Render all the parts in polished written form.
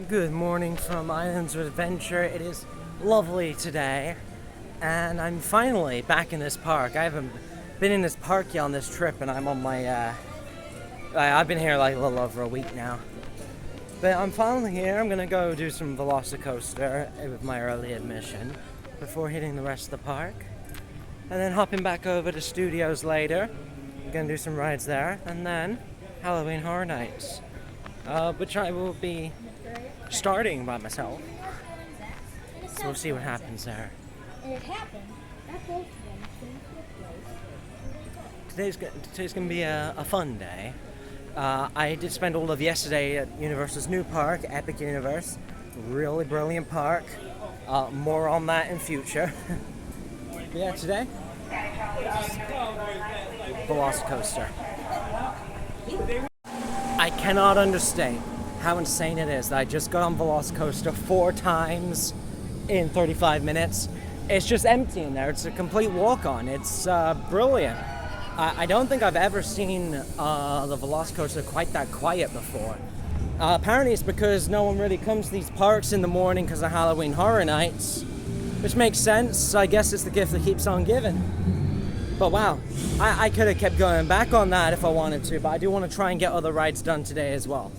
Good morning from Islands of Adventure. It is lovely today, and I'm finally back in this park. I haven't been in this park yet on this trip, and I'm on my, I've been here like a little over a week now. But I'm finally here. I'm gonna go do some Velocicoaster with my early admission before hitting the rest of the park. And then hopping back over to Studios later. I'm gonna do some rides there, and then Halloween Horror Nights, which I will be starting by myself. So we'll see what happens there. And it happened at both of them. Today's gonna be a fun day. I did spend all of yesterday at Universal's new park, Epic Universe. Really brilliant park. More on that in future. But yeah, today, Velocicoaster. I cannot understate how insane it is that I just got on Velocicoaster 4 times in 35 minutes. It's just empty in there. It's a complete walk-on. It's brilliant. I don't think I've ever seen the Velocicoaster quite that quiet before. Apparently it's because no one really comes to these parks in the morning because of Halloween Horror Nights, which makes sense. I guess it's the gift that keeps on giving. But wow, I could have kept going back on that if I wanted to, but I do want to try and get other rides done today as well.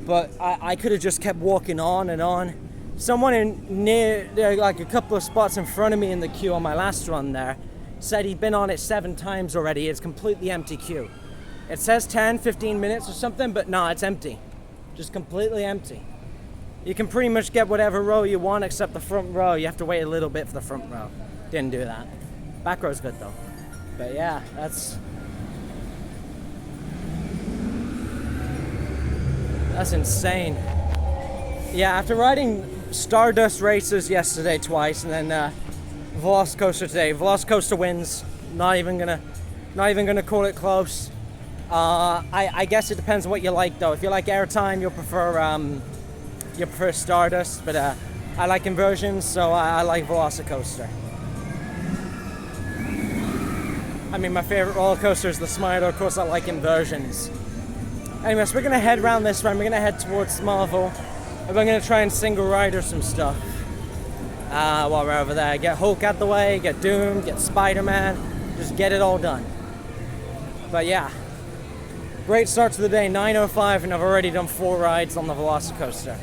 But I could have just kept walking on and on. Someone near, like a couple of spots in front of me in the queue on my last run there, said he'd been on it 7 times already. It's completely empty queue. It says 10, 15 minutes or something, but no, it's empty. Just completely empty. You can pretty much get whatever row you want except the front row. You have to wait a little bit for the front row. Didn't do that. Back row's good though. But yeah, that's insane. Yeah, after riding Stardust races yesterday twice and then Velocicoaster today, Velocicoaster wins. Not even gonna call it close. I guess it depends on what you like though. If you like airtime, you'll prefer Stardust, but I like inversions, so I like Velocicoaster. I mean, my favorite roller coaster is the Smiler. Of course, I like inversions. Anyways, we're gonna head around this run. We're gonna head towards Marvel, and we're gonna try and single rider some stuff while we're over there. Get Hulk out the way, get Doom, get Spider-Man, just get it all done. But yeah, great start to the day, 9:05, and I've already done 4 rides on the Velocicoaster.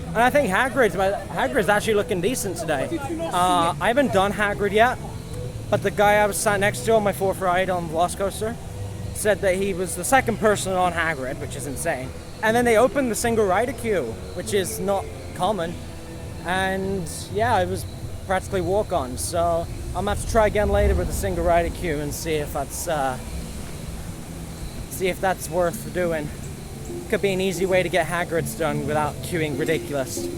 And I think Hagrid's actually looking decent today. I haven't done Hagrid yet, but the guy I was sat next to on my 4th ride on Velocicoaster said that he was the 2nd person on Hagrid, which is insane. And then they opened the single rider queue, which is not common. And yeah, it was practically walk-on. So I'm gonna have to try again later with the single rider queue and see if that's worth doing. Could be an easy way to get Hagrid's done without queuing ridiculous.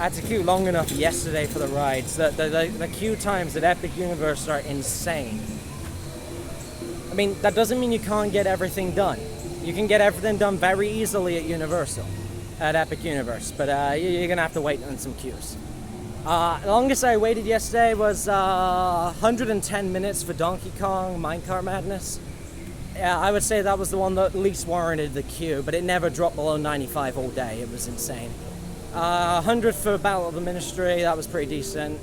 I had to queue long enough yesterday for the rides. The queue times at Epic Universe are insane. I mean, that doesn't mean you can't get everything done. You can get everything done very easily at Universal, at Epic Universe, but you're gonna have to wait in some queues. The longest I waited yesterday was 110 minutes for Donkey Kong Minecart Madness. Yeah, I would say that was the one that least warranted the queue, but it never dropped below 95 all day. It was insane. 100 for Battle of the Ministry, that was pretty decent.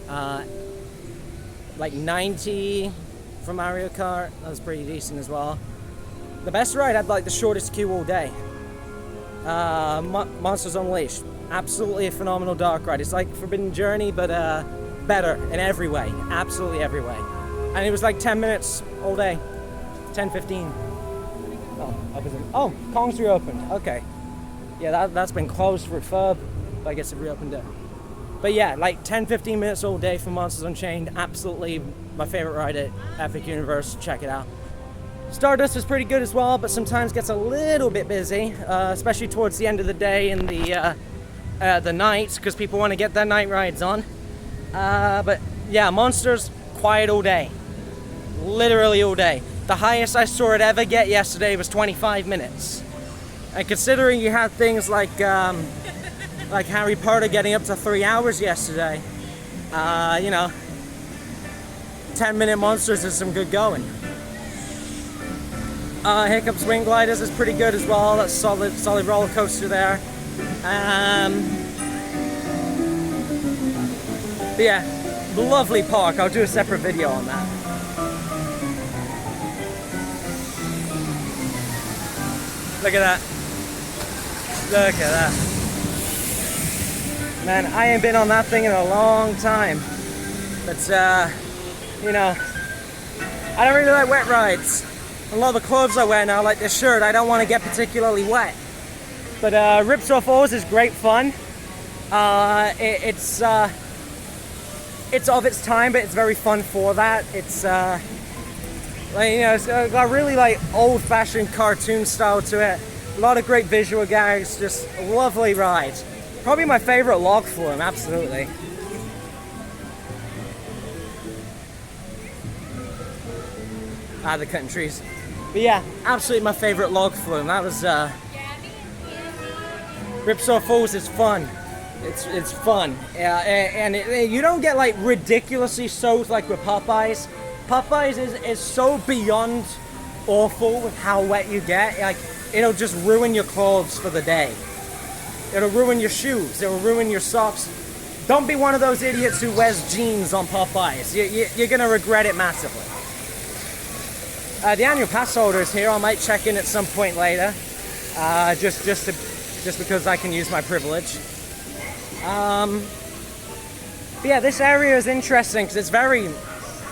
Like 90 for Mario Kart, that was pretty decent as well. The best ride had like the shortest queue all day. Monsters Unleashed, absolutely a phenomenal dark ride. It's like Forbidden Journey, but better in every way, absolutely every way. And it was like 10 minutes all day, 10, 15. Oh, Kong's reopened, okay. Yeah, that's been closed for refurb, but I guess it reopened it. But yeah, like 10, 15 minutes all day for Monsters Unchained. Absolutely my favorite ride at Epic Universe. Check it out. Stardust is pretty good as well, but sometimes gets a little bit busy, especially towards the end of the day and the nights, because people want to get their night rides on. But yeah, Monsters, quiet all day. Literally all day. The highest I saw it ever get yesterday was 25 minutes. And considering you had things like Harry Potter getting up to 3 hours yesterday, 10-minute Monsters is some good going. Hiccup Swing Gliders is pretty good as well. That's solid roller coaster there. But yeah, lovely park. I'll do a separate video on that. Look at that. Look at that. Man, I ain't been on that thing in a long time. But, you know, I don't really like wet rides. A lot of the clothes I wear now, like this shirt, I don't want to get particularly wet. But Ripsaw Falls is great fun. It's of its time, but it's very fun for that. It's like, you know, it's got really like old-fashioned cartoon style to it. A lot of great visual gags, just a lovely ride. Probably my favorite log flume, absolutely. The cutting trees. But yeah, absolutely my favorite log flume. That was Ripsaw Falls is fun. It's fun. And you don't get like ridiculously soaked like with Popeyes. Popeyes is so beyond awful with how wet you get. Like, it'll just ruin your clothes for the day. It'll ruin your shoes. It'll ruin your socks. Don't be one of those idiots who wears jeans on Popeyes. You're gonna regret it massively. The annual pass holder is here. I might check in at some point later, just because I can use my privilege. But yeah, this area is interesting because it's very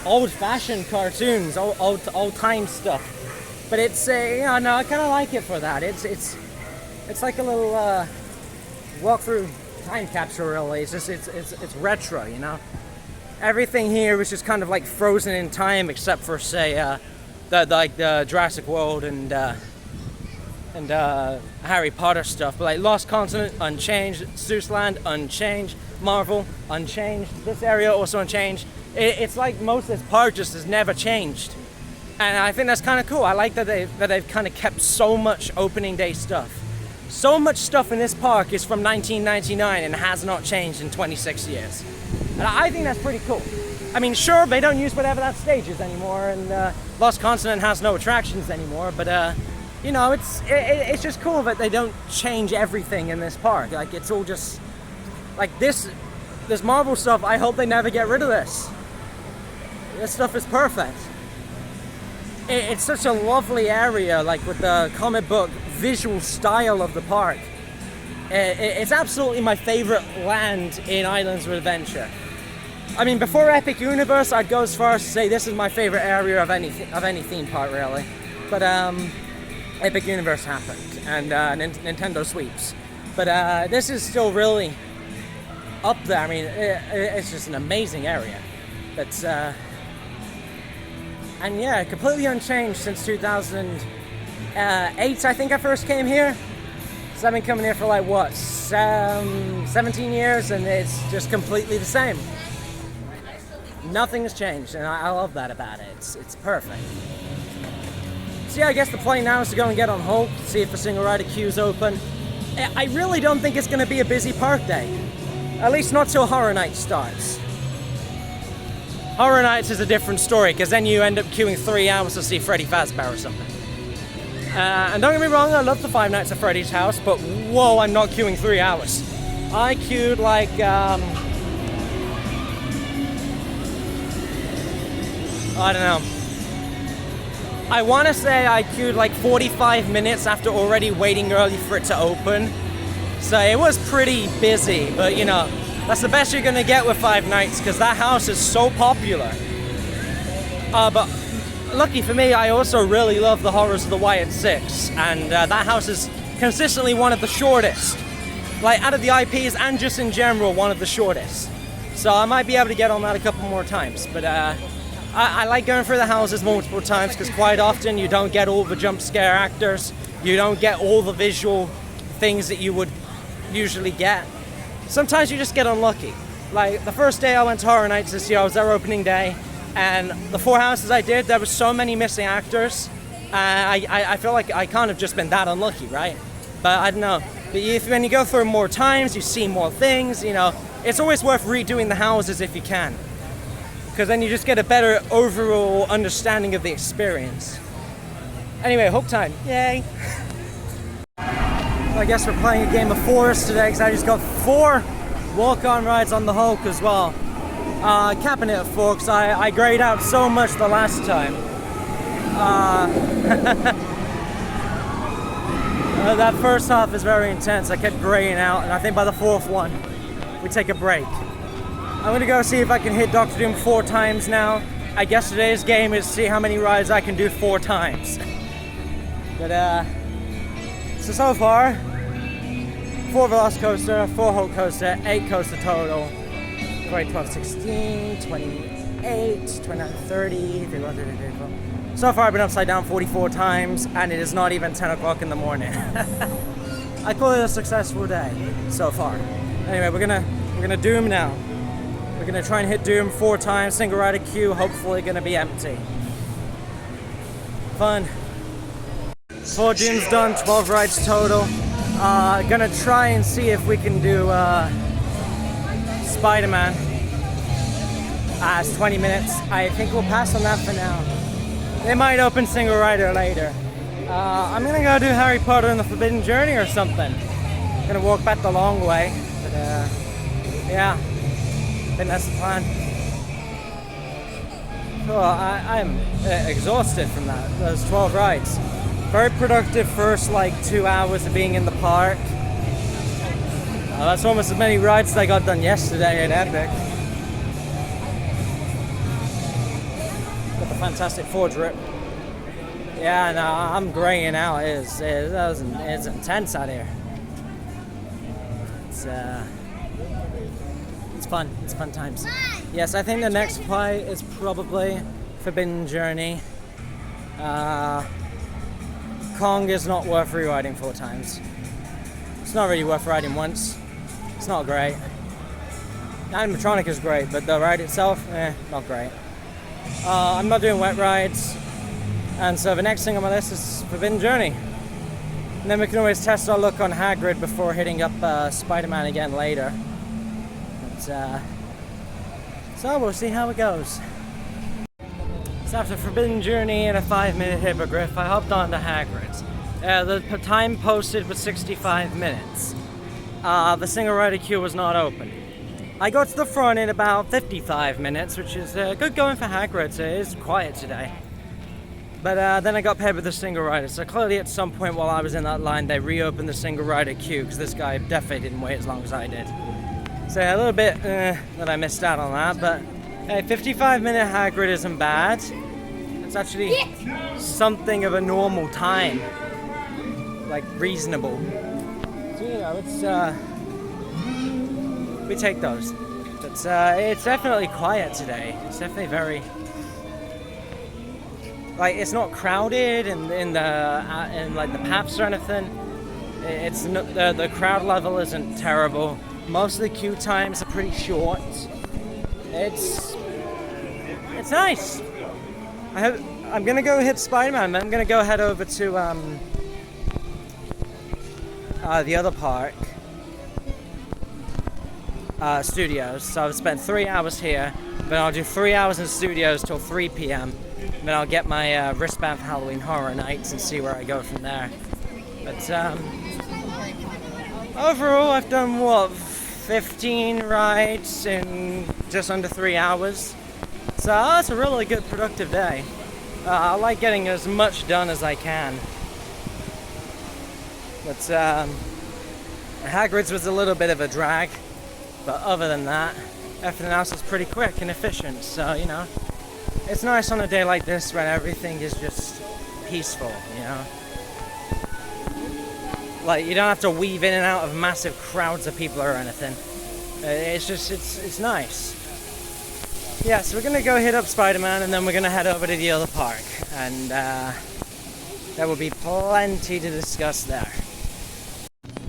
old-fashioned cartoons, old-time stuff. But it's you know, no, I kind of like it for that. It's like a little walk-through time capsule, really. It's retro, you know. Everything here was just kind of like frozen in time, except for say the Jurassic World and Harry Potter stuff. But like Lost Continent, unchanged. Seussland, unchanged. Marvel, unchanged. This area also unchanged. It's like most of this park just has never changed, and I think that's kind of cool. I like that they've kind of kept so much opening day stuff. So much stuff in this park is from 1999 and has not changed in 26 years. And I think that's pretty cool. I mean, sure, they don't use whatever that stage is anymore, and Lost Continent has no attractions anymore, but you know, it's just cool that they don't change everything in this park. Like, it's all just like this Marvel stuff. I hope they never get rid of this. This stuff is perfect. It's such a lovely area, like with the comic book visual style of the park. It's absolutely my favorite land in Islands of Adventure. I mean, before Epic Universe, I'd go as far as to say this is my favorite area of any theme park, really. But Epic Universe happened, and Nintendo sweeps. But this is still really up there. I mean, it's just an amazing area. But and yeah, completely unchanged since 2008. I think I first came here. So I've been coming here for like what, 17 years, and it's just completely the same. Nothing has changed, and I love that about it. It's perfect. So yeah, I guess the plan now is to go and get on hold, see if the single rider queue's open. I really don't think it's going to be a busy park day. At least not till Horror Nights starts. Horror Nights is a different story, because then you end up queuing 3 hours to see Freddy Fazbear or something. And don't get me wrong, I love the Five Nights at Freddy's house, but whoa, I'm not queuing 3 hours. I queued like, I don't know. I want to say I queued like 45 minutes after already waiting early for it to open. So it was pretty busy, but you know, that's the best you're gonna get with Five Nights, because that house is so popular. But lucky for me, I also really love the Horrors of the Wyatt Six, and that house is consistently one of the shortest. Like, out of the IPs and just in general, one of the shortest. So I might be able to get on that a couple more times, but I like going through the houses multiple times, because quite often you don't get all the jump scare actors, you don't get all the visual things that you would usually get. Sometimes you just get unlucky. Like, the first day I went to Horror Nights this year, I was there opening day, and the 4 houses I did, there were so many missing actors. I feel like I can't have just been that unlucky, right? But I don't know. But when you go through more times, you see more things, you know, it's always worth redoing the houses if you can, because then you just get a better overall understanding of the experience. Anyway, Hook time. Yay! I guess we're playing a game of Forest today because I just got 4 walk-on rides on the Hulk as well. Capping it at 4 because I grayed out so much the last time. That first half is very intense. I kept graying out, and I think by the 4th one, we take a break. I'm gonna go see if I can hit Doctor Doom 4 times now. I guess today's game is see how many rides I can do 4 times. But so far, 4 Velocicoaster, 4 Hulk Coaster, 8 coaster total. 12, 16, 28, 29, 30, 31, 32, 34. So far I've been upside down 44 times and it is not even 10 o'clock in the morning. I call it a successful day so far. Anyway, we're gonna Doom now. We're gonna try and hit Doom 4 times, single rider queue, hopefully gonna be empty. Fun. 4 Dooms done, 12 rides total. Gonna try and see if we can do Spider-Man. It's 20 minutes. I think we'll pass on that for now. They might open single rider later. I'm gonna go do Harry Potter and the Forbidden Journey or something. Gonna walk back the long way, but yeah, I think that's the plan. Cool. I'm exhausted from those 12 rides. Very productive first like 2 hours of being in the park. That's almost as many rides as I got done yesterday at Epic. Got the fantastic Ford drip. Yeah, no, I'm graying out. It's intense out here. It's fun. It's fun times. Yes, I think the next fight is probably Forbidden Journey. Kong is not worth rewriting 4 times. It's not really worth riding once. It's not great. Animatronic is great, but the ride itself, not great. I'm not doing wet rides, and so the next thing on my list is Forbidden Journey. And then we can always test our luck on Hagrid before hitting up Spider-Man again later. But, so we'll see how it goes. So after Forbidden Journey and a 5-minute hippogriff, I hopped on to Hagrid's. The time posted was 65 minutes. The single rider queue was not open. I got to the front in about 55 minutes, which is good going for Hagrid's. It is quiet today. But then I got paired with the single rider, so clearly at some point while I was in that line, they reopened the single rider queue, because this guy definitely didn't wait as long as I did. So a little bit that I missed out on that, but hey, 55-minute Hagrid isn't bad. It's actually something of a normal time. Like, reasonable. So, you know, it's, we take those. But it's definitely quiet today. It's definitely very... Like, it's not crowded in like the paths or anything. It's the crowd level isn't terrible. Most of the queue times are pretty short. It's nice. I'm gonna go hit Spider-Man. I'm gonna go head over to the other park, Studios. So I've spent 3 hours here. Then I'll do 3 hours in Studios till 3 p.m. Then I'll get my wristband for Halloween Horror Nights and see where I go from there. But overall, I've done what, 15 rides in just under 3 hours. So that's a really good productive day. I like getting as much done as I can. But Hagrid's was a little bit of a drag. But other than that, everything else was pretty quick and efficient. So, you know, it's nice on a day like this when everything is just peaceful, you know. Like, you don't have to weave in and out of massive crowds of people or anything. It's just, it's nice. Yeah, so we're gonna go hit up Spider-Man and then we're gonna head over to the other park. And there will be plenty to discuss there.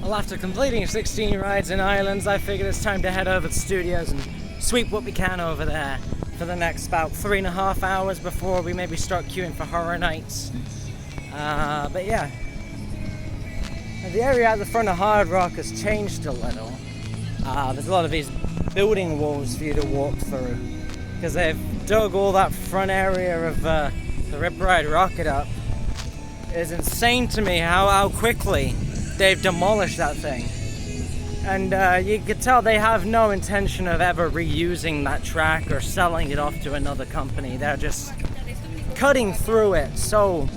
Well, after completing 16 rides in Islands, I figured it's time to head over to Studios and sweep what we can over there for the next about 3.5 hours before we maybe start queuing for Horror Nights. But yeah. The area at the front of Hard Rock has changed a little. There's a lot of these building walls for you to walk through because they've dug all that front area of the Rip Ride Rocket up. It's insane to me how quickly they've demolished that thing. And you could tell they have no intention of ever reusing that track or selling it off to another company. They're just cutting through it so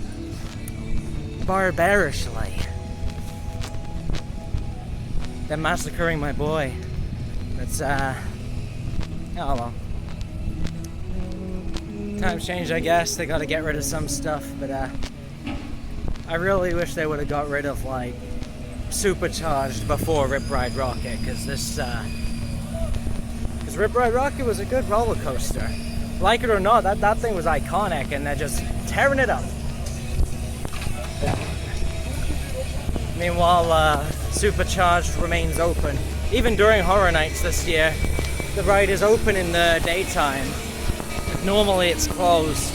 barbarishly. They're massacring my boy. It's oh well. Times change, I guess. They gotta get rid of some stuff, but I really wish they would have got rid of like Supercharged before Rip Ride Rocket, because Rip Ride Rocket was a good roller coaster. Like it or not, that thing was iconic, and they're just tearing it up. Meanwhile, Supercharged remains open. Even during Horror Nights this year, the ride is open in the daytime. Normally it's closed.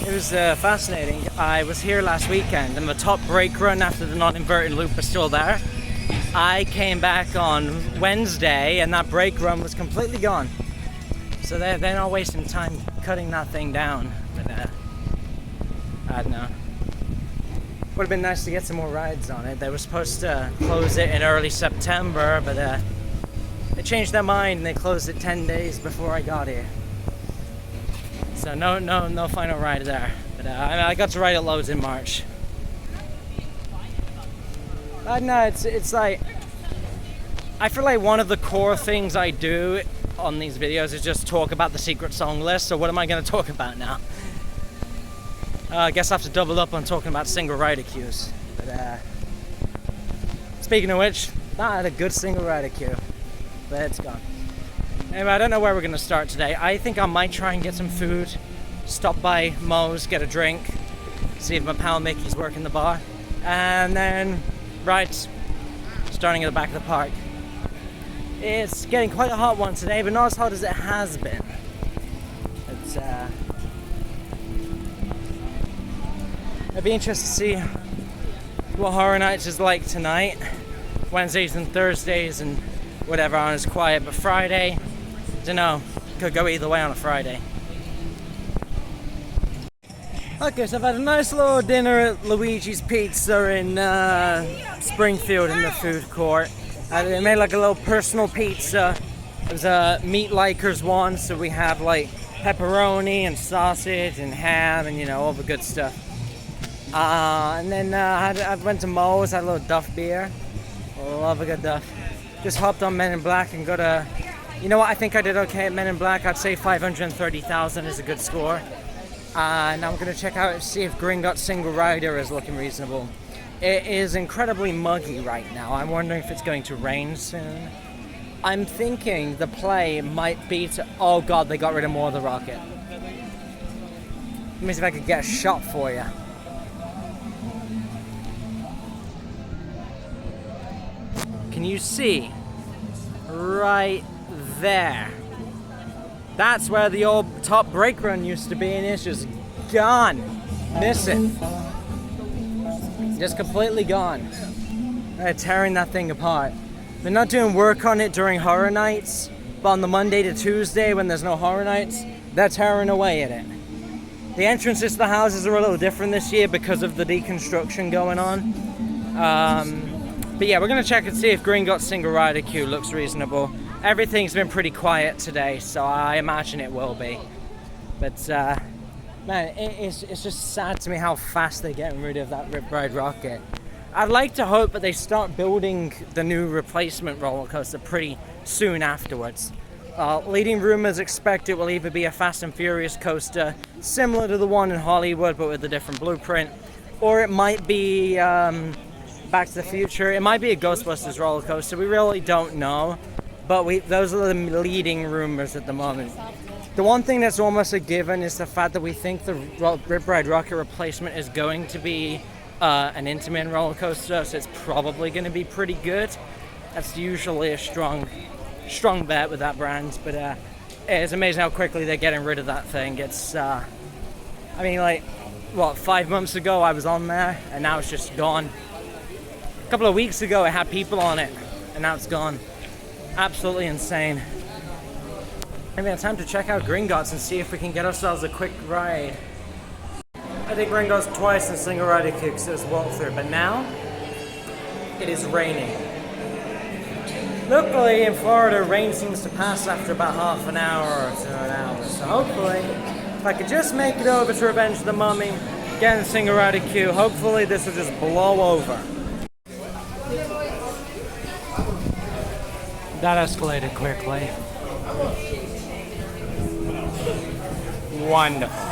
It was fascinating. I was here last weekend, and the top brake run after the non-inverted loop was still there. I came back on Wednesday, and that brake run was completely gone. So they're not wasting time cutting that thing down. But I don't know. Would have been nice to get some more rides on it. They were supposed to close it in early September, but they changed their mind and they closed it 10 days before I got here. So no final ride there. But I got to ride it loads in March. No, it's like, I feel like one of the core things I do on these videos is just talk about the secret song list. So what am I going to talk about now? I guess I have to double up on talking about single rider queues. But speaking of which, that had a good single rider queue, but it's gone. Anyway, I don't know where we're going to start today. I think I might try and get some food, stop by Moe's, get a drink, see if my pal Mickey's working the bar, and then rides, starting at the back of the park. It's getting quite a hot one today, but not as hot as it has been. It's I'd be interested to see what Horror Nights is like tonight. Wednesdays and Thursdays and whatever on is quiet, but Friday, don't know, could go either way on a Friday. Okay, so I've had a nice little dinner at Luigi's Pizza in Springfield in the food court. They made like a little personal pizza. It was a meat likers one, so we have like pepperoni and sausage and ham and all the good stuff. And then I went to Moe's, had a little Duff beer. Love a good Duff. Just hopped on Men in Black and got a... You know what, I think I did okay at Men in Black. I'd say 530,000 is a good score. Now I'm going to check out and see if Gringotts Single Rider is looking reasonable. It is incredibly muggy right now. I'm wondering if it's going to rain soon. I'm thinking the play might be to... Oh god, they got rid of more of the rocket. Let me see if I could get a shot for you. Can you see? Right there. That's where the old top brake run used to be, and it's just gone. Missing. Just completely gone. They're tearing that thing apart. They're not doing work on it during Horror Nights, but on the Monday to Tuesday when there's no Horror Nights, they're tearing away at it. The entrances to the houses are a little different this year because of the deconstruction going on. But yeah, we're going to check and see if Gringotts Single Rider queue looks reasonable. Everything's been pretty quiet today, so I imagine it will be. But, man, it's just sad to me how fast they're getting rid of that Rip Ride Rocket. I'd like to hope that they start building the new replacement roller coaster pretty soon afterwards. Leading rumors expect it will either be a Fast and Furious coaster, similar to the one in Hollywood, but with a different blueprint, or it might be... Back to the Future. It might be a Ghostbusters roller coaster. We really don't know, but those are the leading rumors at the moment. The one thing that's almost a given is the fact that we think the Rip Ride Rocket replacement is going to be an Intamin roller coaster, so it's probably going to be pretty good. That's usually a strong bet with that brand, but it's amazing how quickly they're getting rid of that thing. It's, I mean, like, what, 5 months ago I was on there, and now it's just gone. A couple of weeks ago it had people on it, and now it's gone. Absolutely insane. Maybe it's time to check out Gringotts and see if we can get ourselves a quick ride. I did Gringos twice in single rider queue because it was walkthrough, but now it is raining. Luckily in Florida, rain seems to pass after about half an hour to an hour. So hopefully, if I could just make it over to Revenge of the Mummy, get in single rider queue, hopefully this will just blow over. That escalated quickly. Wonderful.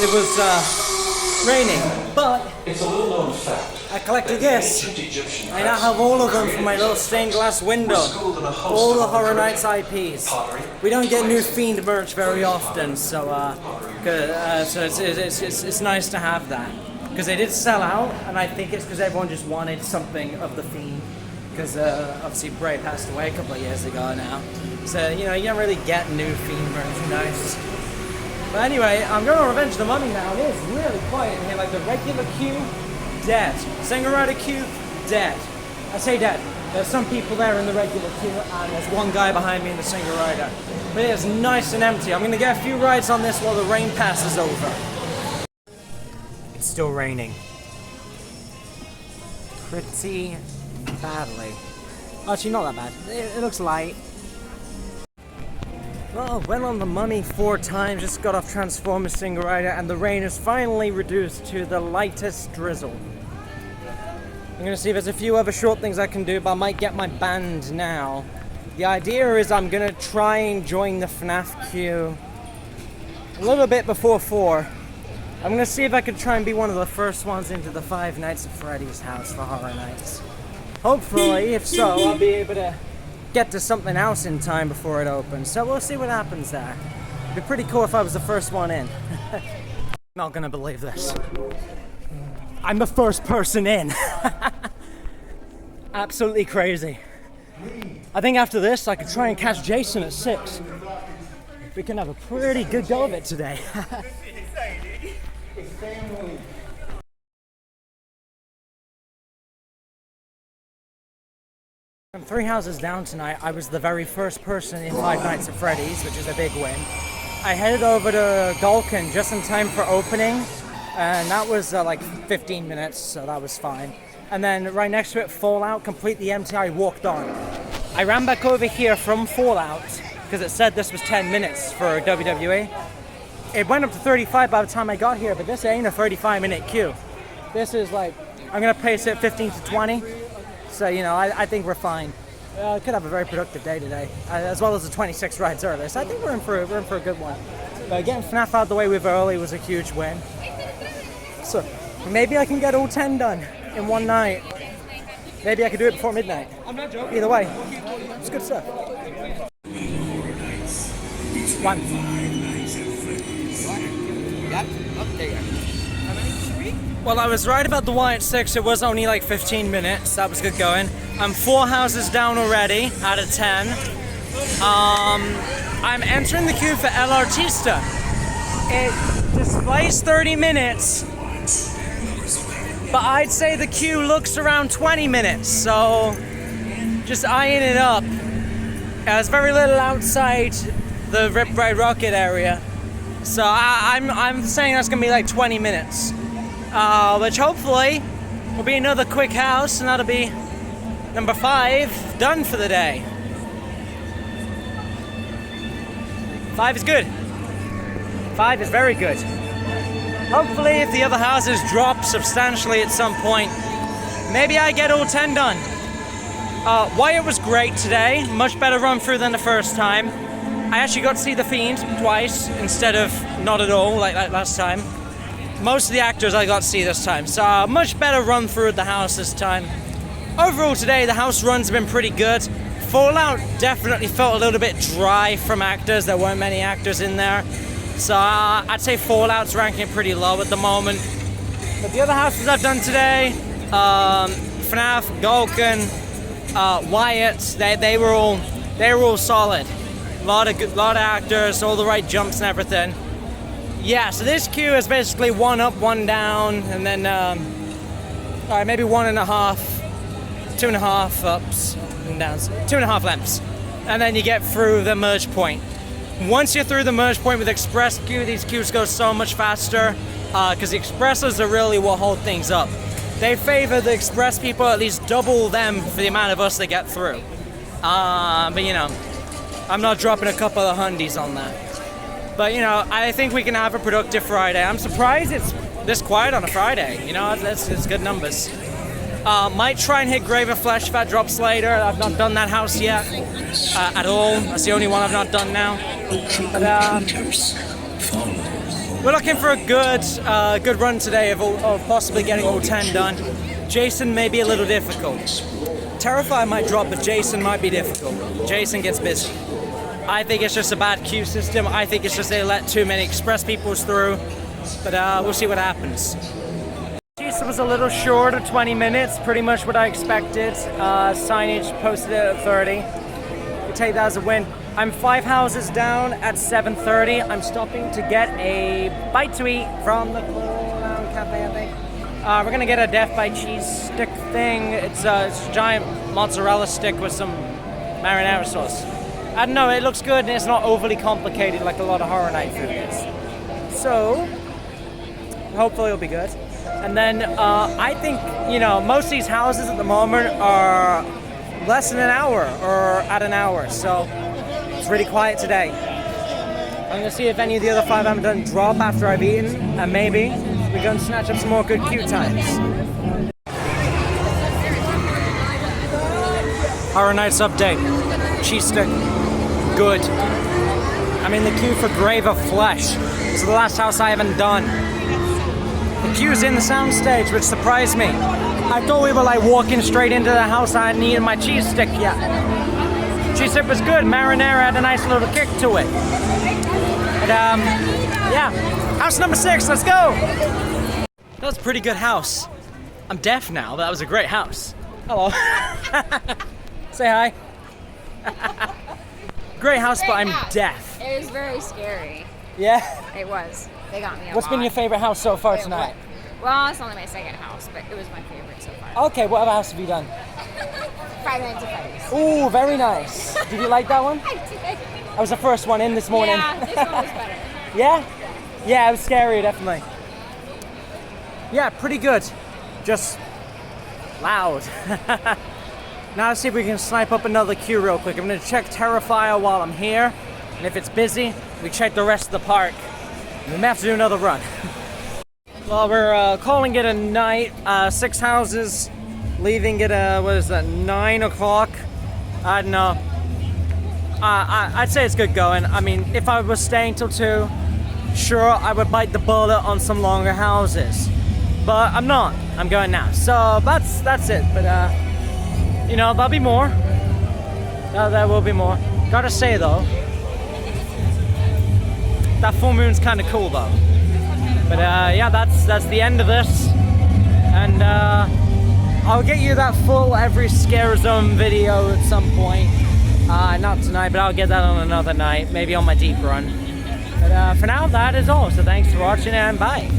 It was raining, but It's a little known fact. I collected this. Egyptian I now have all of them from my little stained glass window. All the Horror Nights IPs. We don't get new Fiend merch very often, so it's nice to have that. Because they did sell out, and I think it's because everyone just wanted something of the Fiend. Because obviously Bray passed away a couple of years ago now. So, you know, you don't really get new Fiend merchandise. But anyway, I'm going to Revenge the Mummy now. It is really quiet in here, like the regular queue, dead. Single rider queue, dead. I say dead. There's some people there in the regular queue, and there's one guy behind me in the single rider. But it is nice and empty. I'm going to get a few rides on this while the rain passes over. It's still raining. Pretty badly. Actually, not that bad. It looks light. Well, went on the Mummy 4 times, just got off Transformers single rider, and the rain is finally reduced to the lightest drizzle. I'm gonna see if there's a few other short things I can do, but I might get my band now. The idea is I'm gonna try and join the FNAF queue a little bit before 4. I'm gonna see if I could try and be one of the first ones into the Five Nights at Freddy's house for Horror Nights. Hopefully, if so, I'll be able to get to something else in time before it opens. So we'll see what happens there. It'd be pretty cool if I was the first one in. I'm not gonna believe this. I'm the first person in. Absolutely crazy. I think after this, I could try and catch Jason at 6. We can have a pretty good go of it today. From 3 houses down tonight, I was the very first person in Five Nights at Freddy's, which is a big win. I headed over to Gulkin just in time for opening, and that was like 15 minutes, so that was fine. And then right next to it, Fallout, completely empty, I walked on. I ran back over here from Fallout, because it said this was 10 minutes for WWE. It went up to 35 by the time I got here, but this ain't a 35-minute queue. This is like, I'm gonna place it 15 to 20. So, you know, I think we're fine. I could have a very productive day today, as well as the 26 rides earlier. So I think we're in for a good one. But getting FNAF out of the way with early was a huge win. So maybe I can get all 10 done in one night. Maybe I could do it before midnight. I'm not joking. Either way, it's good stuff. One. Well, I was right about the one at 6. It was only like 15 minutes. That was good going. I'm 4 houses down already out of 10. I'm entering the queue for El Artista. It displays 30 minutes, but I'd say the queue looks around 20 minutes. So just eyeing it up. There's very little outside the Rip Ride Rocket area. So I'm saying that's gonna be like 20 minutes. Which hopefully will be another quick house, and that'll be number 5 done for the day. 5 is good. 5 is very good. Hopefully, if the other houses drop substantially at some point, maybe I get all 10 done. Wyatt was great today. Much better run through than the first time. I actually got to see the Fiend twice instead of not at all like last time. Most of the actors I got to see this time, so much better run through at the house this time. Overall today, the house runs have been pretty good. Fallout definitely felt a little bit dry from actors. There weren't many actors in there. So I'd say Fallout's ranking pretty low at the moment. But the other houses I've done today, FNAF, Gulkin, Wyatt, they were all solid. A lot of actors, all the right jumps and everything. Yeah, so this queue is basically 1 up, 1 down, and then maybe 1.5, 2.5 ups and downs, 2.5 lengths, and then you get through the merge point. Once you're through the merge point with express queue, these queues go so much faster because the expresses are really what hold things up. They favor the express people, at least double them for the amount of us they get through. But you know, I'm not dropping a couple of hundies on that. But you know, I think we can have a productive Friday. I'm surprised it's this quiet on a Friday. You know, it's good numbers. Might try and hit Grave of Flesh if that drops later. I've not done that house yet at all. That's the only one I've not done now. But, we're looking for a good run today of possibly getting all 10 done. Jason may be a little difficult. Terrify might drop, but Jason might be difficult. Jason gets busy. I think it's just a bad queue system. I think it's just they let too many express peoples through. But we'll see what happens. Jason was a little short of 20 minutes, pretty much what I expected. Signage posted it at 30. You take that as a win. I'm 5 houses down at 7:30. I'm stopping to get a bite to eat from the cafe, I think. We're gonna get a death by cheese stick thing. It's a giant mozzarella stick with some marinara sauce. I don't know, it looks good and it's not overly complicated like a lot of Horror Night food is. So, hopefully it'll be good. And then I think, you know, most of these houses at the moment are less than an hour or at an hour. So, it's really quiet today. I'm gonna see if any of the other 5 I haven't done drop after I've eaten, and maybe we go and snatch up some more good queue times. Horror Nights update. Cheese stick. Good. I'm in the queue for Grave of Flesh. This is the last house I haven't done. The queue's in the soundstage, which surprised me. I thought we were like walking straight into the house. I hadn't eaten my cheese stick yet. Cheese stick was good. Marinara had a nice little kick to it. But yeah, house number 6. Let's go. That was a pretty good house. I'm deaf now, but that was a great house. Hello. Say hi. Great house, but I'm deaf. It was very scary. Yeah? It was. They got me a What's lot. been your favorite house so far tonight? Well, it's only my second house, but it was my favorite so far. Okay, what other house have you done? 5 Nights at Freddy's. Ooh, very nice. Did you like that one? I did. That was the first one in this morning. Yeah, this one was better. Yeah? Yeah, it was scary, definitely. Yeah, pretty good. Just loud. Now let's see if we can snipe up another queue real quick. I'm gonna check Terrifier while I'm here. And if it's busy, we check the rest of the park. We may have to do another run. Well, we're calling it a night. 6 houses, leaving it what is that, 9 o'clock? I don't know. I'd say it's good going. I mean, if I was staying till 2, sure, I would bite the bullet on some longer houses. But I'm not. I'm going now. So that's it. But you know, there'll be more. There will be more. Gotta say though, that full moon's kind of cool though. But yeah, that's the end of this. And I'll get you that full every Scare Zone video at some point. Not tonight, but I'll get that on another night, maybe on my deep run. But for now, that is all. So thanks for watching and bye.